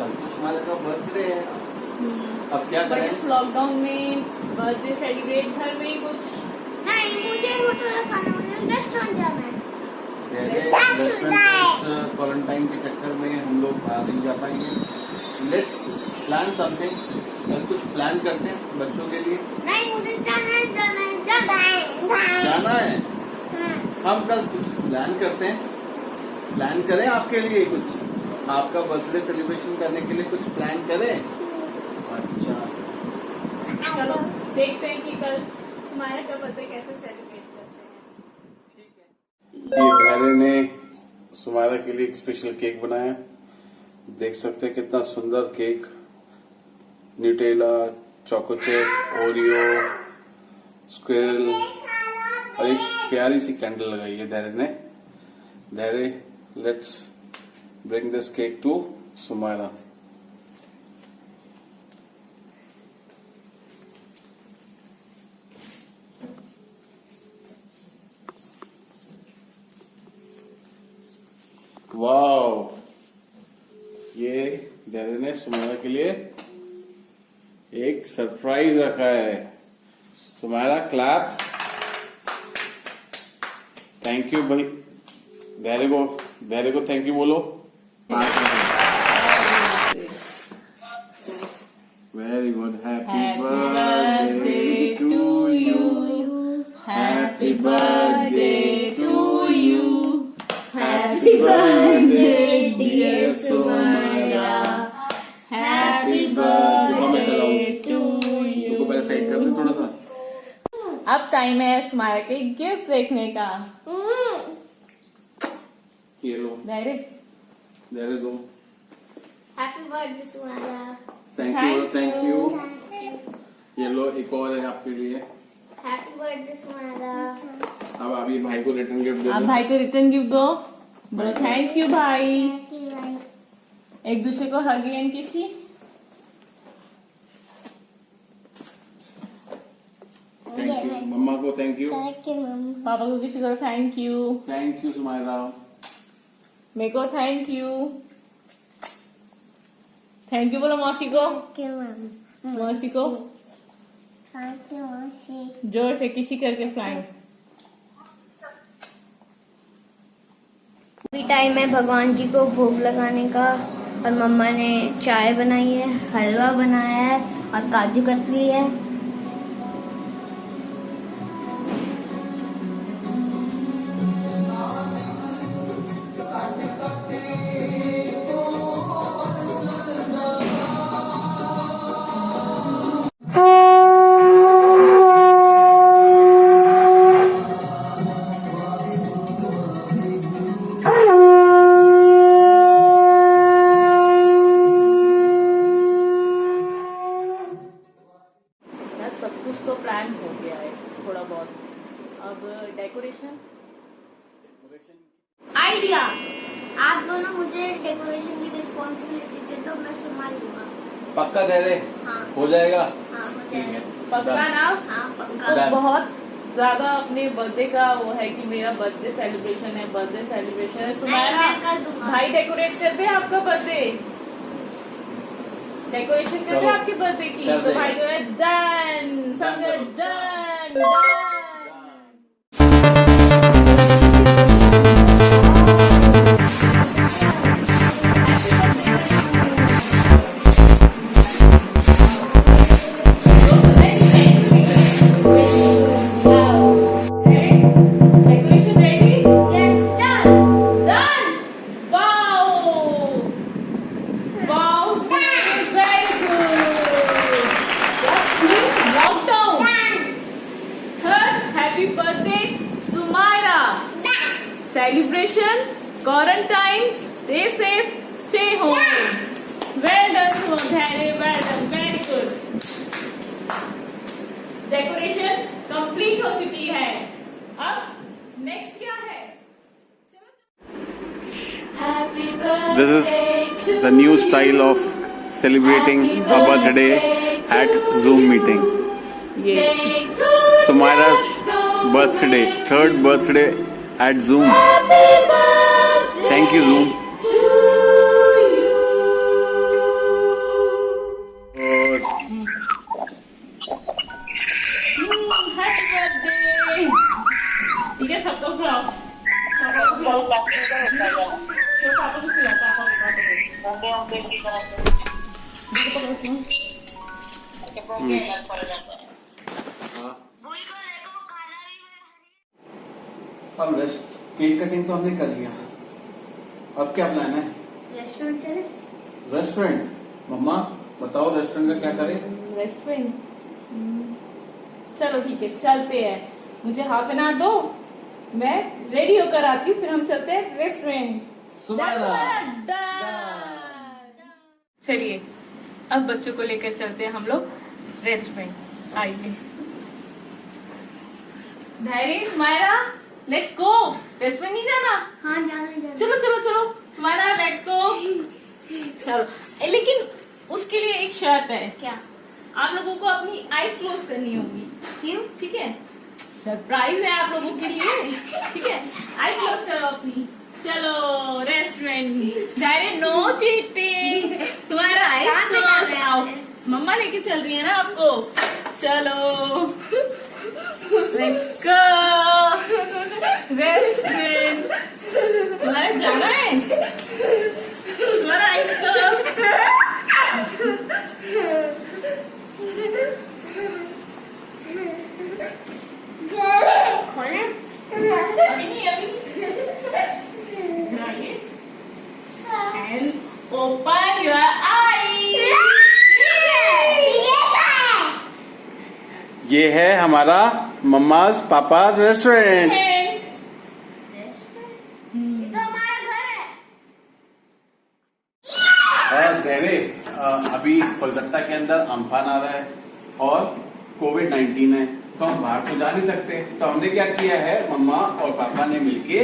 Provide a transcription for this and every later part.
कल तो सुमाइरा का बर्थडे है। अब क्या बट करें? इस लॉकडाउन में बर्थडे सेलिब्रेट घर में ही कुछ नहीं, मुझे होटल का खाना, मुझे रेस्टोरेंट जाना है। रेस्टोरेंट क्वारंटाइन के चक्कर में हम लोग बाहर नहीं जा पाएंगे। लेट्स प्लान समथिंग, कुछ प्लान करते हैं बच्चों के लिए। नहीं, मुझे जाना है, जाना है, जाना है। जाना है, हाँ। हम कल कुछ प्लान करते हैं। प्लान करें आपके लिए कुछ, आपका बर्थडे सेलिब्रेशन करने के लिए कुछ प्लान करें। अच्छा, चलो देखते हैं कि कल सुमाइरा का बर्थडे कैसे सेलिब्रेट करते हैं। ठीक है। ये धैर्य ने सुमाइरा के लिए एक स्पेशल केक बनाया। देख सकते हैं कितना सुंदर cake, Nutella, choco chip, Oreo, squirrel और एक प्यारी सी कैंडल लगाई है धैर्य ने। Dhairya, let's bring this cake to Sumaira. Wow, ये धैर्य ने सुमाइरा के लिए एक सरप्राइज रखा है। सुमाइरा क्लैप, थैंक यू भाई। धैर्य को थैंक यू बोलो। Very good. Happy birthday to you, happy birthday to you, happy birthday dear Sumaira, happy birthday to you. तो पहले साइड कर दे थोड़ा सा। अब टाइम है सुमाइरा के गिफ्ट देखने का। ये लो, धैर्य, दो। Happy birthday Sumaira. Thank you. ये लो, एक और है आपके लिए। Happy birthday Sumaira. अब आप ये भाई को रिटर्न गिफ्ट दे आप दो। भाई को रिटर्न गिफ्ट दो। बोलो थैंक यू भाई। थैंक यू भाई। एक दूसरे को हगी एंड किसी। थैंक यू मम्मा को, थैंक यू। थैंक यू मम्मी। पापा को किसी को thank you. Thank you Sumaira. मेरे को थैंक यू। थैंक यू बोलो मौसी को। थैंक यू मम्मी। मौसी को थैंक यू मौसी। जोर से किसी करके फ्लाइंग। अभी टाइम है भगवान जी को भोग लगाने का, और मम्मा ने चाय बनाई है, हलवा बनाया है और काजू कतली है। सब कुछ तो प्लान हो गया है थोड़ा बहुत। अब डेकोरेशन। आइडिया, आप दोनों मुझे डेकोरेशन की रिस्पॉन्सिबिलिटी दे दो, मैं संभाल लूंगा। पक्का दे दे? हाँ। हो जाएगा। हाँ, हो ठीक जाएगा। है, पक्का ना? हाँ, उसको पक्का। Done. बहुत ज्यादा अपने बर्थडे का वो है कि मेरा बर्थडे सेलिब्रेशन है, बर्थडे सेलिब्रेशन है। सुमाइरा मैं कर दूंगा। भाई डेकोरेट कर दे आपका बर्थडे, डेकोरेशन कर दे चलो, आपके बर्थडे की। कर तो देगा। भाई को डन, समझे? Done done. Decoration ready? Yes, done. Done! Wow! Wow! Very good! That's lockdown! Third, happy birthday, Sumaira! Celebration, quarantine, stay safe, stay home. Well done, Sumaira. Well done. Very good. Decoration complete हो चुकी है। अब next क्या है? This is the new style of celebrating a birthday at Zoom meeting. ये Sumaira's birthday, third birthday at Zoom. Thank you, Zoom. चलो पापा को खिलाओ, पापा को अब केक कटिंग तो हमने कर लिया, अब क्या प्लान है? रेस्टोरेंट चले? रेस्टोरेंट? मम्मा बताओ रेस्टोरेंट का क्या करें? रेस्टोरेंट, चलो ठीक है चलते हैं। मुझे हाफ एन आवर दो, मैं रेडी होकर आती हूँ, फिर हम चलते हैं रेस्टोरेंट। चलिए अब बच्चों को लेकर चलते हैं हम लोग रेस्टोरेंट। आइए धैर्य, सुमायरा, लेट्स गो। रेस्टोरेंट नहीं जाना? हाँ जाना। चलो चलो चलो सुमायरा, लेट्स गो। चलो लेकिन उसके लिए एक शर्त है। क्या? आप लोगों को अपनी आईज क्लोज करनी होगी। क्यों? ठीक है, सरप्राइज है आप लोगों के लिए। ठीक है, आई क्लोज करो अपनी। चलो रेस्टोरेंट। धैर्य, नो चीटिंग। तुम्हारा आई क्लोज। आओ, मम्मा लेके चल रही है ना आपको। चलो लेट्स गो रेस्टोरेंट। तुम्हारा जाना है, तुम्हारा आई क्लोज। खोले? अभी नहीं, अभी नहीं। And open your eyes. ये है हमारा मम्माज पापा रेस्टोरेंट। And ये तो हमारा घर है। और धैर्य, अभी कोलकाता के अंदर अम्फान आ रहा है और कोविड-19 है, तो हम बाहर तो जा नहीं सकते। तो हमने क्या किया है, मम्मा और पापा ने मिलके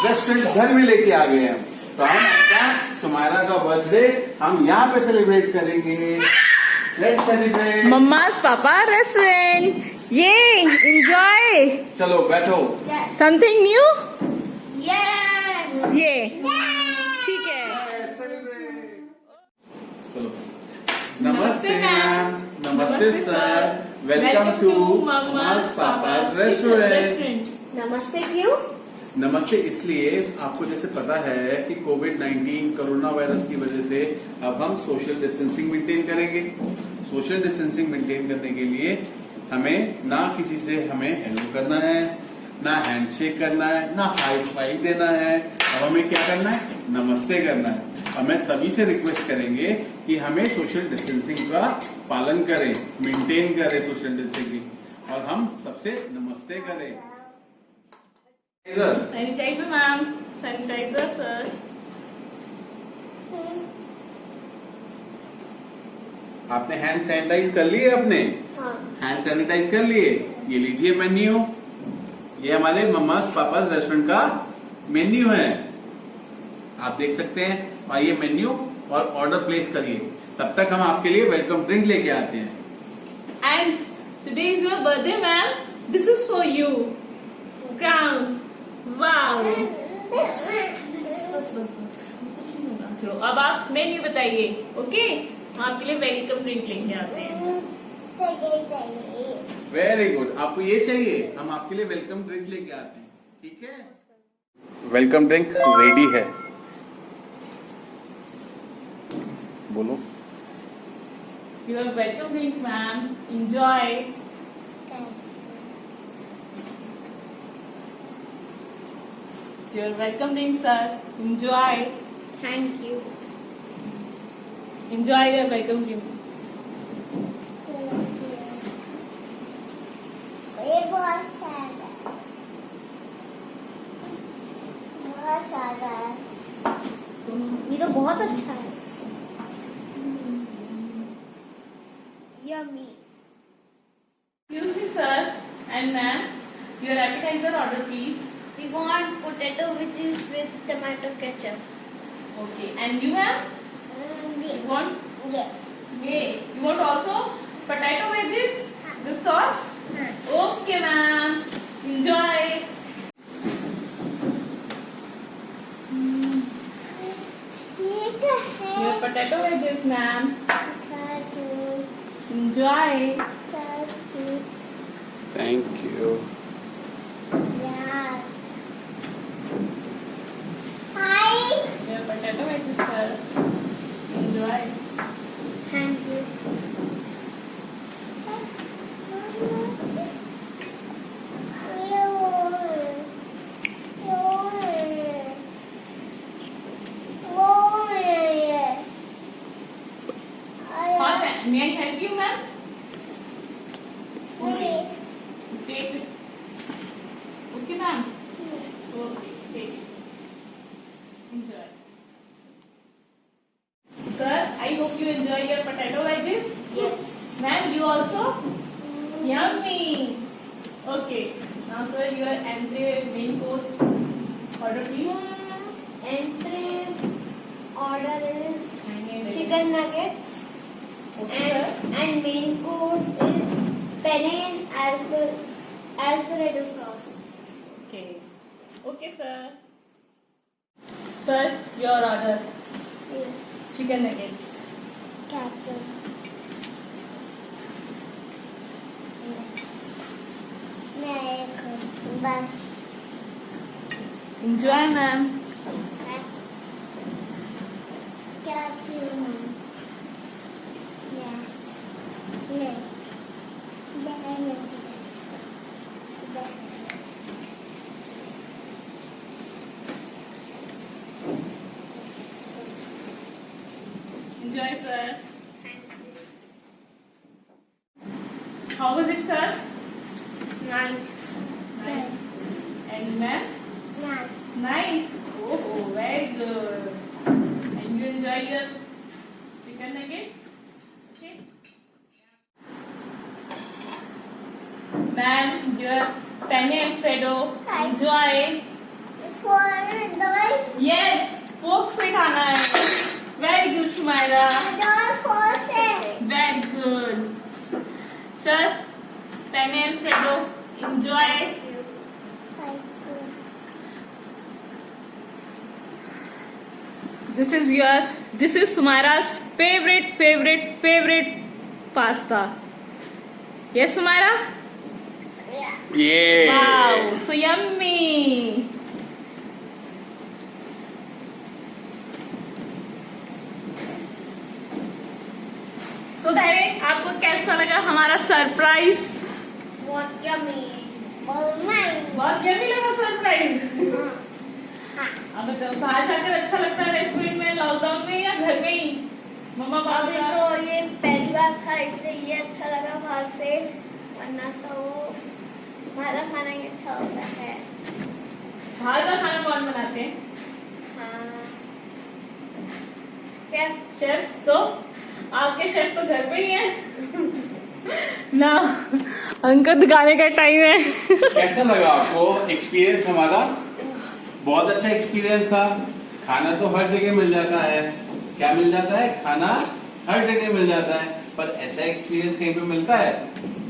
रेस्टोरेंट घर में लेके आ गए हैं। तो हम क्या, सुमायरा का बर्थडे हम यहाँ पे सेलिब्रेट करेंगे। Let's celebrate. मम्मा's पापा रेस्टोरेंट। ये एंजॉय चलो बैठो। Yes. Something new. Yes. ये ठीक है। चलो, नमस्ते मैम, नमस्ते sir, welcome to mamma's papa's restaurant. नमस्ते क्यों? नमस्ते इसलिए, आपको जैसे पता है कि कोविड-19 कोरोना वायरस की वजह से अब हम सोशल डिस्टेंसिंग मेंटेन करेंगे। सोशल डिस्टेंसिंग मेंटेन करने के लिए हमें ना किसी से हमें हेलो करना है, ना हैंडशेक करना है, ना हाई फाइव देना है। अब हमें क्या करना है, नमस्ते करना है। हमें सभी से रिक्वेस्ट करेंगे कि हमें सोशल डिस्टेंसिंग का पालन करें, मेंटेन करें सोशल डिस्टेंसिंग, और हम सबसे नमस्ते करें। Sanitiser ma'am, sanitiser sir. आपने हैंड सैनिटाइज कर लिए? अपने हाँ। हैंड सैनिटाइज कर लिए? ये लीजिए मेन्यू, ये हमारे मम्माज पापाज रेस्टोरेंट का मेन्यू है, आप देख सकते हैं। और ये मेन्यू और ऑर्डर प्लेस करिए, तब तक हम आपके लिए वेलकम ड्रिंक लेके आते हैं। And today is your birthday ma'am, this is for you. Crown, wow. बस बस बस, कुछ नहीं होगा। चलो अब आप मेन्यू बताइए। ओके, हम आपके लिए वेलकम ड्रिंक लेके आते हैं। वेरी गुड, आपको ये चाहिए, हम आपके लिए वेलकम ड्रिंक लेके आते हैं। ठीक है, वेलकम ड्रिंक रेडी है। बोलो। Your welcome drink ma'am, enjoy. Your welcome drink sir, enjoy. Thank you. Enjoy your welcome drink. ये बहुत सारा है, बहुत सारा है। ये तो बहुत अच्छा है। Yummy. Excuse me, sir and ma'am. Your appetizer order, please. We want potato which is with tomato ketchup. Okay. And you, ma'am? You want? Yeah. Yeah. You want also potato wedges with sauce? Okay, ma'am. Enjoy. Your potato wedges, ma'am. Enjoy. Thank you. Now, sir, your entry main course order, please. Entry order is Chicken. chicken nuggets, Okay, sir. and main course is penne and Alfredo sauce. Okay. Okay, sir. Sir, your order. Yes. Chicken nuggets. Ketchup. Yes. Bus. Enjoy, ma'am. Ketchup. Yes. Yes. Enjoy, sir. How was it, sir? Nice. Nice. And ma'am? Nice. Nice. Oh, very good. And you enjoy your chicken nuggets? Okay. Ma'am, your penne Alfredo. Enjoy. Yes, fork से खाना है. Very good, Shumaira. Very good. Sir, penne Alfredo. Enjoy. This is Sumaira's favorite pasta. Yes, Sumaira? ये Wow, so yummy. So धैर्य, आपको कैसा लगा हमारा surprise? बहुत यम्मी। बहुत यम्मी लगा सरप्राइज। अब तो बाहर जाकर अच्छा लगता है रेस्टोरेंट में, लॉकडाउन में या घर में ही? मम्मा पापा अभी तो ये पहली बार था इसलिए ये अच्छा लगा बाहर से, वरना तो बाहर का खाना ही अच्छा होता है। बाहर का खाना कौन बनाते हैं? हाँ। क्या? शेफ तो आपके शेफ तो घर पे ही है ना। अंकल दिखाने का टाइम है। कैसा लगा आपको एक्सपीरियंस हमारा? बहुत अच्छा एक्सपीरियंस था। खाना तो हर जगह मिल जाता है। क्या मिल जाता है? खाना हर जगह मिल जाता है, पर ऐसा एक्सपीरियंस कहीं पे मिलता है?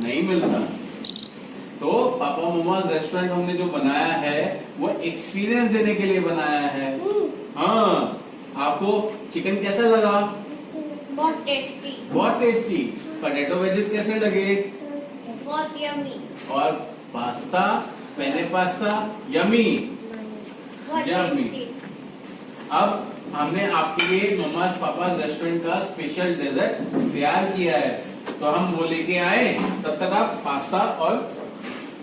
नहीं मिलता। तो पापा मम्माज रेस्टोरेंट हमने जो बनाया है वो एक्सपीरियंस देने के लिए बनाया है। हाँ, आपको चिकन कैसा लगा? बहुत टेस्टी। बहुत टेस्टी। पोटैटो वेजेस कैसे लगे? बहुत यम्मी। और पास्ता, पेने पास्ता यमी। बहुत यम्मी। टेस्टी। अब हमने आपके लिए मम्माज पापाज रेस्टोरेंट का स्पेशल डेजर्ट तैयार किया है, तो हम वो लेके आए। तब तक आप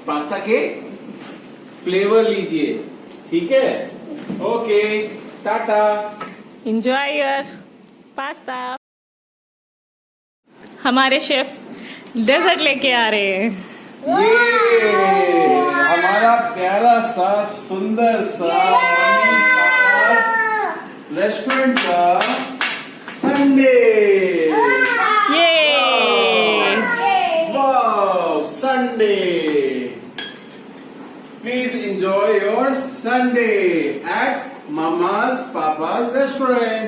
पास्ता के फ्लेवर लीजिए, ठीक है? Okay, Tata. Enjoy your pasta. हमारे शेफ डेजर्ट लेके आ रहे हैं। ये हमारा प्यारा सा सुंदर सा रेस्टोरेंट का संडे। ये wow, Sunday. Please enjoy your Sunday at mamma's papa's restaurant.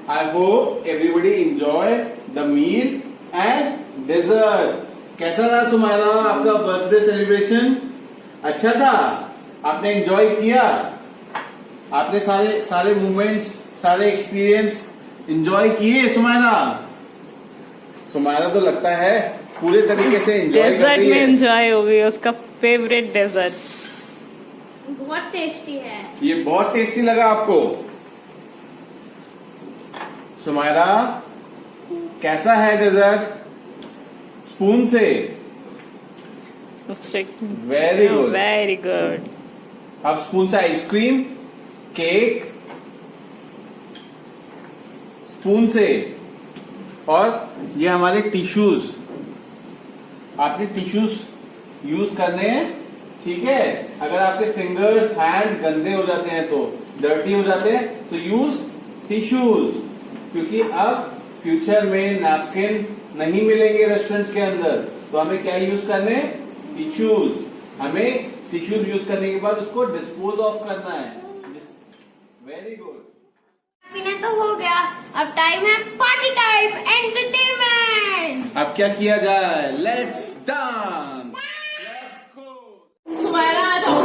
I hope everybody enjoy the meal and dessert. कैसा रहा सुमाइरा आपका बर्थडे सेलिब्रेशन? अच्छा था? आपने एंजॉय किया? आपने सारे मोमेंट्स, सारे एक्सपीरियंस एंजॉय किए सुमाइरा? सुमाइरा तो लगता है पूरे तरीके से एंजॉय कर डेजर्ट रही में है। एंजॉय हो गई, उसका फेवरेट डेजर्ट। बहुत टेस्टी है। ये बहुत टेस्टी लगा आपको? सुमाइरा कैसा है डेजर्ट? स्पून से? Very good. Very good. अब स्पून से आइसक्रीम, केक, स्पून से। और ये हमारे टिश्यूज, आपके टिश्यूज यूज करने हैं, ठीक है? अगर आपके फिंगर्स, हैंड गंदे हो जाते हैं, तो डर्टी हो जाते हैं, तो यूज टिश्यूज। क्योंकि अब फ्यूचर में नैपकिन नहीं मिलेंगे रेस्टोरेंट्स के अंदर, तो हमें क्या यूज करने? टिश्यूज। हमें टिश्यूज यूज करने के बाद उसको डिस्पोज ऑफ करना है। Very good. पीना तो हो गया, अब टाइम है पार्टी टाइम, एंटरटेनमेंट। अब क्या किया जाए? Let's dance, let's go. Sumaira आ जाओ।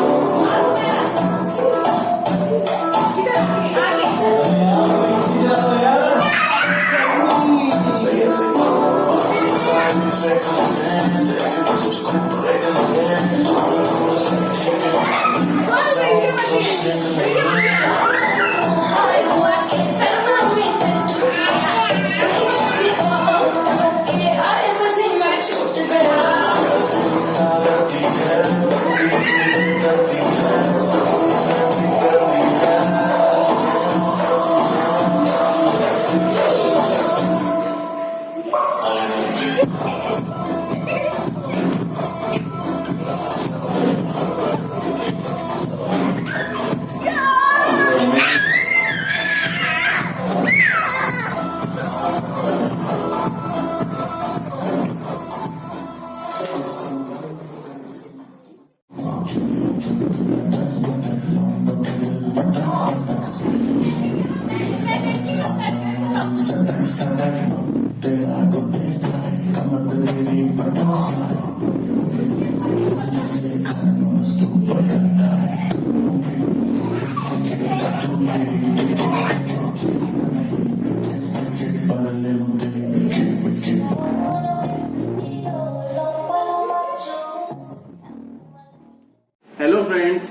Hello friends,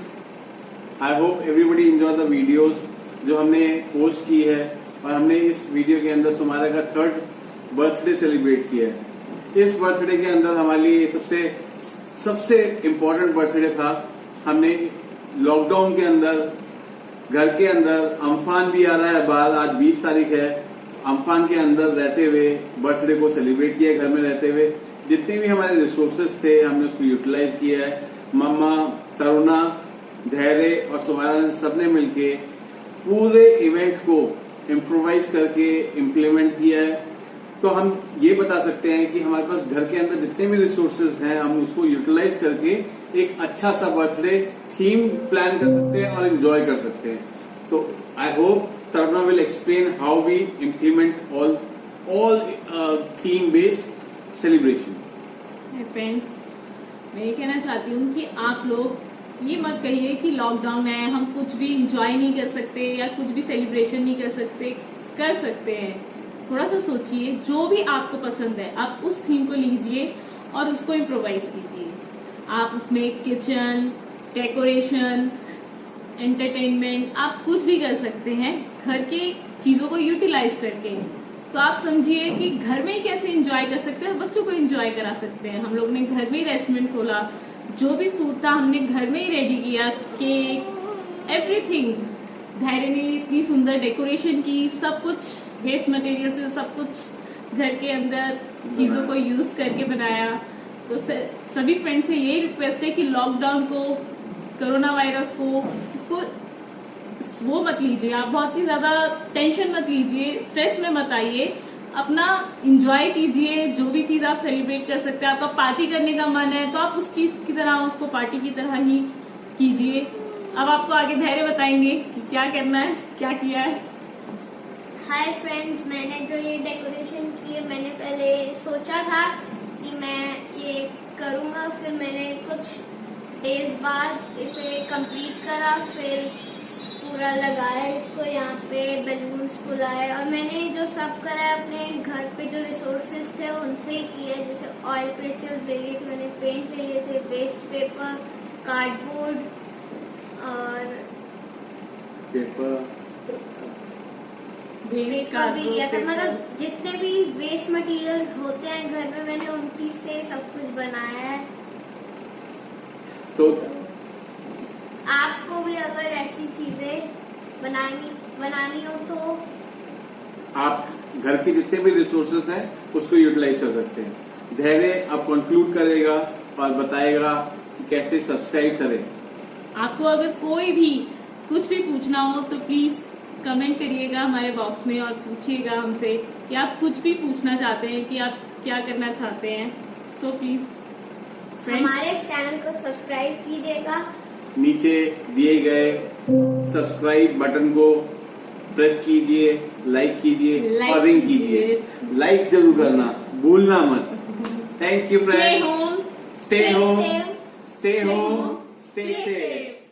I hope everybody enjoy the videos जो हमने पोस्ट की है, और हमने इस वीडियो के अंदर सुमायरा का 3rd बर्थडे सेलिब्रेट किया है। इस बर्थडे के अंदर हमारे लिए सबसे इम्पोर्टेंट बर्थडे था। हमने लॉकडाउन के अंदर घर के अंदर अम्फान भी आ रहा है बाहर, आज 20 तारीख है, अम्फान के अंदर रहते हुए बर्थडे को सेलिब्रेट किया। घर में रहते हुए जितने भी हमारे रिसोर्सेज थे हमने उसको यूटिलाइज किया है। मम्मा, तरुणा, धैर्य और सुमायरा ने सबने मिलके पूरे इवेंट को इम्प्रोवाइज करके इम्प्लीमेंट किया है। तो हम ये बता सकते हैं कि हमारे पास घर के अंदर जितने भी रिसोर्सेज हैं हम उसको यूटिलाइज करके एक अच्छा सा बर्थडे थीम प्लान कर सकते हैं और एंजॉय कर सकते हैं। तो I hope Taruna will explain how we implement all theme based celebration. Friends, मैं ये कहना चाहती हूँ कि आप लोग ये मत कहिए कि लॉकडाउन है हम कुछ भी इंजॉय नहीं कर सकते या कुछ भी सेलिब्रेशन नहीं कर सकते हैं। थोड़ा सा सोचिए, जो भी आपको पसंद है आप उस थीम को लीजिए और उसको इम्प्रोवाइज कीजिए। आप उसमें किचन, डेकोरेशन, एंटरटेनमेंट आप कुछ भी कर सकते हैं घर के चीजों को यूटिलाइज करके। तो आप समझिए कि घर में ही कैसे एंजॉय कर सकते हैं और बच्चों को एंजॉय करा सकते हैं। हम लोग ने घर में ही रेस्टोरेंट खोला, जो भी फूड था हमने घर में ही रेडी किया, केक, एवरीथिंग। धैर्य ने इतनी सुंदर डेकोरेशन की, सब कुछ वेस्ट मटेरियल से सब कुछ घर के अंदर चीजों को यूज करके बनाया। तो सभी फ्रेंड्स से यही रिक्वेस्ट है कि लॉकडाउन को, कोरोना वायरस को, इसको वो मत लीजिए, आप बहुत ही ज्यादा टेंशन मत लीजिए, स्ट्रेस में मत आइए, अपना एंजॉय कीजिए। जो भी चीज आप सेलिब्रेट कर सकते हैं, आपका पार्टी करने का मन है तो आप उस चीज की तरह उसको पार्टी की तरह ही कीजिए। अब आपको आगे धैर्य बताएंगे कि क्या करना है, क्या किया है। हाय फ्रेंड्स, मैंने जो ये डेकोरेशन की है, मैंने पहले सोचा था कि मैं ये करूँगा, फिर मैंने कुछ डेज बाद इसे कंप्लीट करा, फिर पूरा लगाया इसको, यहाँ पे बैलून्स फुलाए, और मैंने जो सब करा है अपने घर पे जो रिसोर्सेज थे उनसे ही किया। जैसे ऑयल पेस्टल्स ले लिए थे मैंने, पेंट ले लिए थे, वेस्ट पेपर, कार्डबोर्ड और पेपर भी लिया था। मतलब जितने भी वेस्ट मटेरियल्स होते हैं घर में, मैंने उन चीज से सब कुछ बनाया है। तो आपको भी अगर ऐसी चीजें बनानी हो तो आप घर के जितने भी रिसोर्सेस हैं उसको यूटिलाइज कर सकते हैं। धैर्य अब कंक्लूड करेगा और बताएगा कि कैसे सब्सक्राइब करें। आपको अगर कोई भी कुछ भी पूछना हो तो प्लीज कमेंट करिएगा हमारे बॉक्स में और पूछिएगा हमसे कि आप कुछ भी पूछना चाहते हैं, कि आप क्या करना चाहते हैं। सो प्लीज हमारे इस चैनल को सब्सक्राइब कीजिएगा। नीचे दिए गए सब्सक्राइब बटन को प्रेस कीजिए, लाइक कीजिए और रिंग कीजिए। लाइक जरूर करना भूलना मत। Thank you Stay friends. home. Stay home. safe. Stay home. Stay safe.